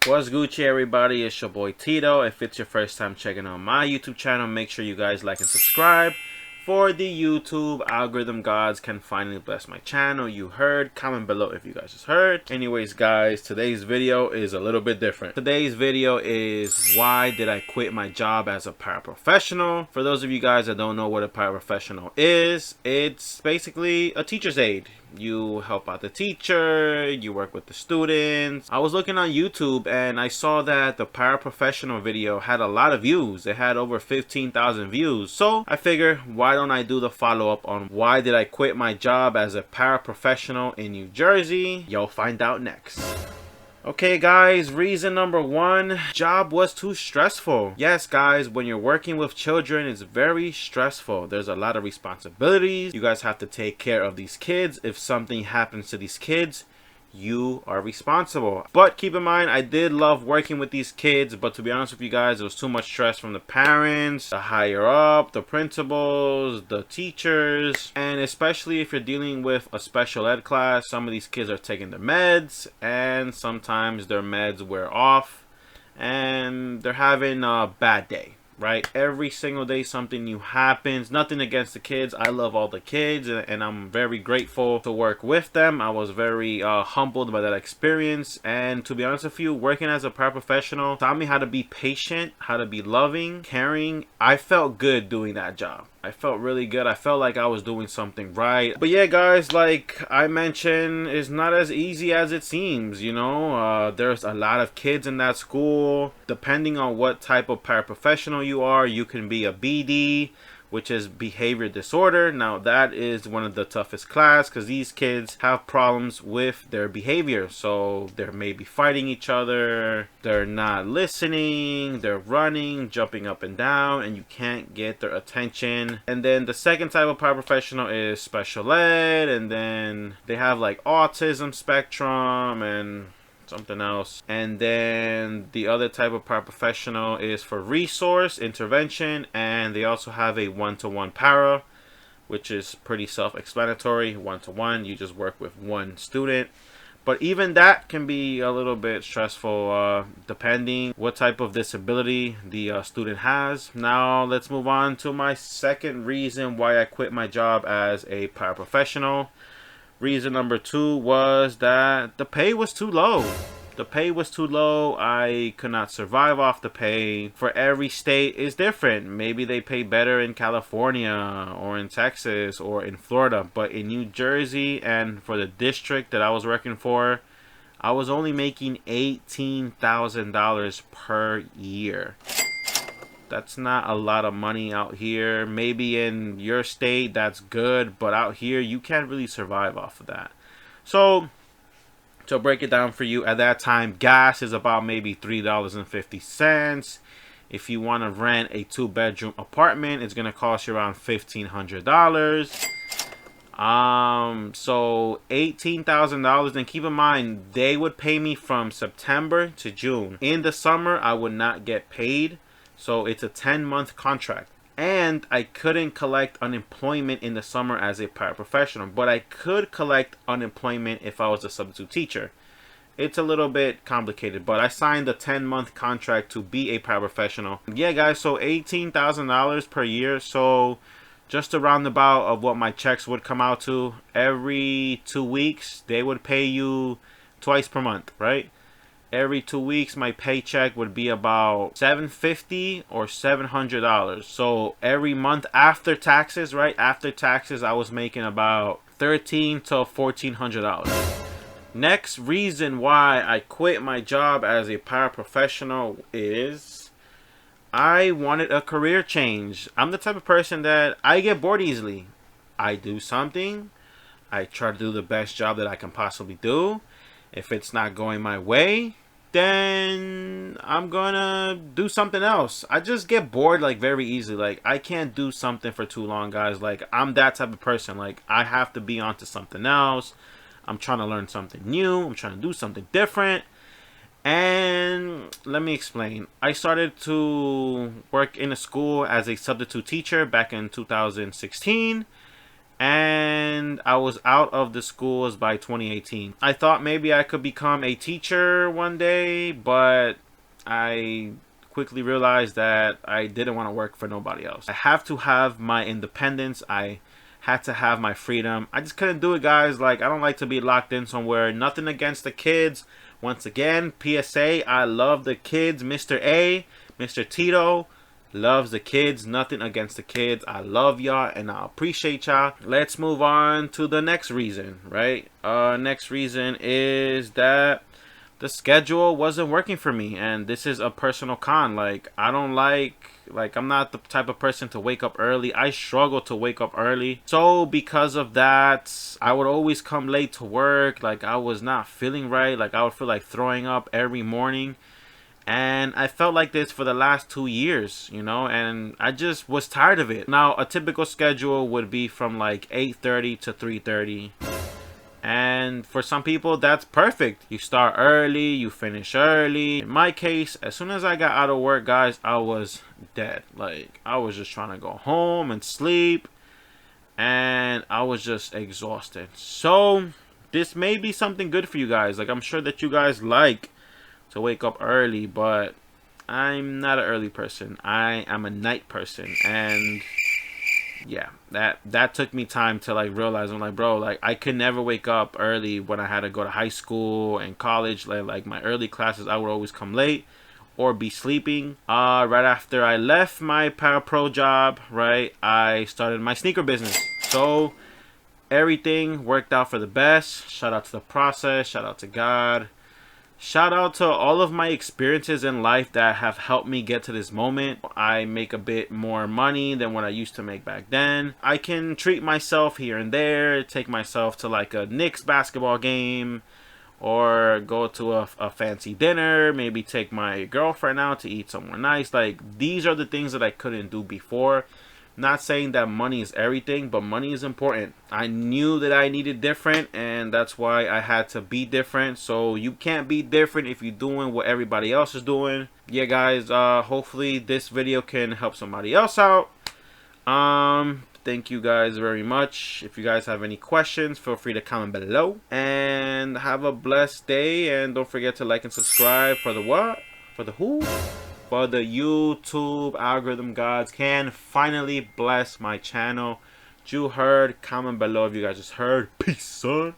What's Gucci, everybody? It's your boy Tito. If it's your first time checking out my YouTube channel, make sure you guys like and subscribe. For the YouTube algorithm gods can finally bless my channel. You heard. Comment below if you guys just heard. Anyways, guys, today's video is a little bit different. Today's video is why did I quit my job as a paraprofessional. For those of you guys that don't know what a paraprofessional is, it's basically a teacher's aide. You help out the teacher, you work with the students. I was looking on YouTube and I saw that the paraprofessional video had a lot of views. It had over 15,000 views. So I figure, why don't I do the follow-up on why did I quit my job as a paraprofessional in New Jersey? You'll find out next. Okay guys, reason number one, job was too stressful. Yes guys, when you're working with children, it's very stressful. There's a lot of responsibilities. You guys have to take care of these kids. If something happens to these kids, you are responsible. But keep in mind, I did love working with these kids, but to be honest with you guys, it was too much stress from the parents, the higher up, the principals, the teachers, and especially if you're dealing with a special ed class, some of these kids are taking their meds and sometimes their meds wear off and they're having a bad day. Right, every single day something new happens. Nothing against the kids, I love all the kids and I'm very grateful to work with them. I was very humbled by that experience, and to be honest with you, working as a paraprofessional taught me how to be patient, how to be loving, caring. I felt good doing that job. I felt really good. I felt like I was doing something right. But yeah guys, like I mentioned, it's not as easy as it seems, you know. There's a lot of kids in that school. Depending on what type of paraprofessional you are, you can be a BD, which is behavior disorder. Now that is one of the toughest class because these kids have problems with their behavior. So they're maybe fighting each other, they're not listening, they're running, jumping up and down, and you can't get their attention. And then the second type of paraprofessional is special ed, and then they have like autism spectrum and something else. And then the other type of paraprofessional is for resource intervention, and they also have a one-to-one para, which is pretty self-explanatory. One-to-one, you just work with one student. But even that can be a little bit stressful depending what type of disability the student has. Now let's move on to my second reason why I quit my job as a paraprofessional. Reason number two was that the pay was too low. The pay was too low. I could not survive off the pay. For every state is different. Maybe they pay better in California or in Texas or in Florida. But in New Jersey and for the district that I was working for, I was only making $18,000 per year. That's not a lot of money out here. Maybe in your state that's good, but out here you can't really survive off of that. So to break it down for you, at that time gas is about maybe $3.50. If you want to rent a 2-bedroom apartment, it's gonna cost you around $1,500. So $18,000, and keep in mind they would pay me from September to June. In the summer I would not get paid. So it's a 10-month contract, and I couldn't collect unemployment in the summer as a paraprofessional, but I could collect unemployment if I was a substitute teacher. It's a little bit complicated, but I signed a 10-month contract to be a paraprofessional. Yeah guys, so $18,000 per year. So just a roundabout of what my checks would come out to. Every 2 weeks they would pay you twice per month, right? Every 2 weeks my paycheck would be about $750 or $700. So every month after taxes, right, after taxes, I was making about $1,300 to $1,400. Next reason why I quit my job as a paraprofessional is I wanted a career change. I'm the type of person that I get bored easily. I do something, I try to do the best job that I can possibly do. If it's not going my way, then I'm gonna do something else. I just get bored like very easily. Like I can't do something for too long, guys. Like I'm that type of person. Like I have to be onto something else. I'm trying to learn something new. I'm trying to do something different. And let me explain. I started to work in a school as a substitute teacher back in 2016. and I was out of the schools by 2018. I thought maybe I could become a teacher one day, but I quickly realized that I didn't want to work for nobody else. I have to have my independence. I had to have my freedom. I just couldn't do it, guys. Like, I don't like to be locked in somewhere. Nothing against the kids. Once again, PSA, I love the kids. Mr. A, Mr. Tito loves the kids. Nothing against the kids. I love y'all and I appreciate y'all. Let's move on to the next reason, right? Next reason is that the schedule wasn't working for me, and this is a personal con. Like, I don't like I'm not the type of person to wake up early. I struggle to wake up early. So because of that, I would always come late to work. Like, I was not feeling right. Like, I would feel like throwing up every morning. And I felt like this for the last 2 years, you know, and I just was tired of it. Now, a typical schedule would be from like 8:30 to 3:30. And for some people, that's perfect. You start early, you finish early. In my case, as soon as I got out of work, guys, I was dead. Like, I was just trying to go home and sleep. And I was just exhausted. So, this may be something good for you guys. Like, I'm sure that you guys like to wake up early, but I'm not an early person. I am a night person. And yeah, that took me time to like realize. I'm like, bro, like I could never wake up early when I had to go to high school and college. Like my early classes, I would always come late or be sleeping. Right after I left my Parapro job, right, I started my sneaker business. So everything worked out for the best. Shout out to the process. Shout out to God. Shout out to all of my experiences in life that have helped me get to this moment. I make a bit more money than what I used to make back then. I can treat myself here and there, take myself to like a Knicks basketball game, or go to a fancy dinner, maybe take my girlfriend out to eat somewhere nice. Like, these are the things that I couldn't do before. Not saying that money is everything, but money is important. I knew that I needed different, and that's why I had to be different. So you can't be different if you're doing what everybody else is doing. Yeah, guys, hopefully this video can help somebody else out. Thank you guys very much. If you guys have any questions, feel free to comment below. And have a blessed day, and don't forget to like and subscribe for the what? For the who? For the YouTube algorithm gods can finally bless my channel. You heard, comment below if you guys just heard. Peace, son.